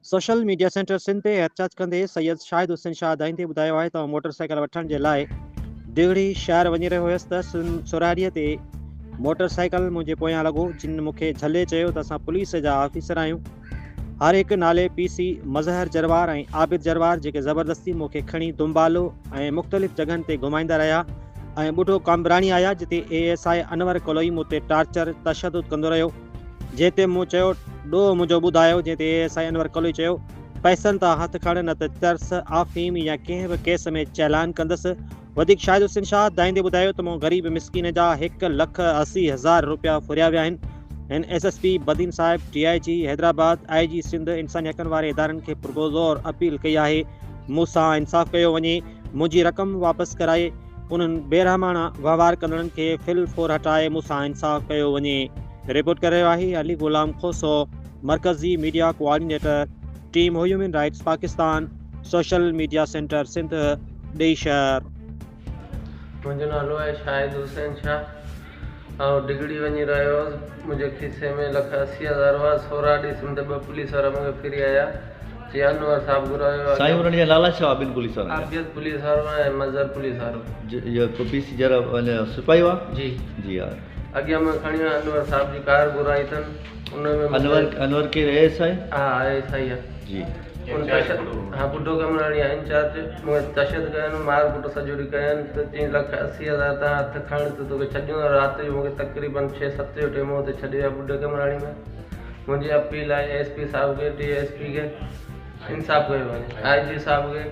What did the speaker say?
Social media centre Sindh ते एहतजाज कंदे सैयद शाहिद हुसैन शाह दाईंदे ॿुधायो आहे त मोटरसाइकिल वठण जे लाइ दिगड़ी शहर वञी रहियो हुयसि त सुरारीअ ते मोटरसाइकिल मुंहिंजे पोयां लॻो, जिन मूंखे झले चयो त असां पुलिस जा ऑफिसर आहियूं। हर हिकु नाले PC मज़हर जरवार ऐं आबिद जरवार, जेके ज़बरदस्ती मूंखे खणी दुम्बालो ऐं मुख़्तलिफ़ जॻहनि ते घुमाईंदा रहिया ऐं ॿुढो कामराणी आया, जिते ASI अनवर कलोई मूं ते टार्चर तशदुद कंदो रहियो। जंहिं मूं चयो ॾोह मुंहिंजो ॿुधायो, जंहिं ते ASI अनवर कलोई चयो पैसनि तां हथ खण, न त चर्स आफ़ीम या कंहिं बि केस में चालान कंदसि। वधीक शाहिद हुसैन शाह दाईंदे ॿुधायो त मूं ग़रीब मिसकिन जा 1,80,000 रुपया फुरिया विया आहिनि। SSP बदीन साहिब, DIG हैदराबाद, IG सिंध इंसानी हक़नि वारे इदारनि खे पुरज़ोर अपील कई आहे मूंसां इंसाफ़ कयो वञे, मुंहिंजी रक़म वापसि कराए, उन्हनि बेरहमाना वहिंवार कंदड़नि खे फिल फोर हटाए मूंसां इंसाफ़ कयो वञे। रिपोर्ट करे रहियो आहे अली गुलाम खोसो, मरकज़ी media coordinator, team human rights Pakistan, social media centre Sindh, ॾेई शहर। मुंहिंजो नालो आहे शाहिद हुसैन शाह। ऐं डिगड़ी वञी रहियो हुअसि। मुंहिंजे खीसे में 1,80,000 हुआ। सोरहं ॾींहं सिंध ॿ पुलिस वारा मूंखे फिरी आया। जी अनवर साहब घुरायो। साईं उन्हनि जा नाला छा? ॿिनि पुलिस वारनि आबिद पुलिस वारो ऐं मज़हर पुलिस वारो। इहो PC जरा सिपाही हुआ? जी जी यार। अॻियां मां खणी वियो अनवर साहब जी कार घुराई अथनि। उन में अनवर केरु ASI? हा ASI आहे जी। हाँ ॿुढो कमराणी आहे इंचार्ज। मूंखे तशद कयनि, मार कुट सॼो ॾींहुं कयनि त चई 1,80,000 तव्हां हथ खण त तोखे छॾियो। राति जो मूंखे तक़रीबन 6-7 जो टाइम हुते छॾे विया ॿुढे कमराणी में। मुंहिंजी अपील आहे SP साहिब खे, DSP खे इंसाफ़ कयो वञे, IG साहिब खे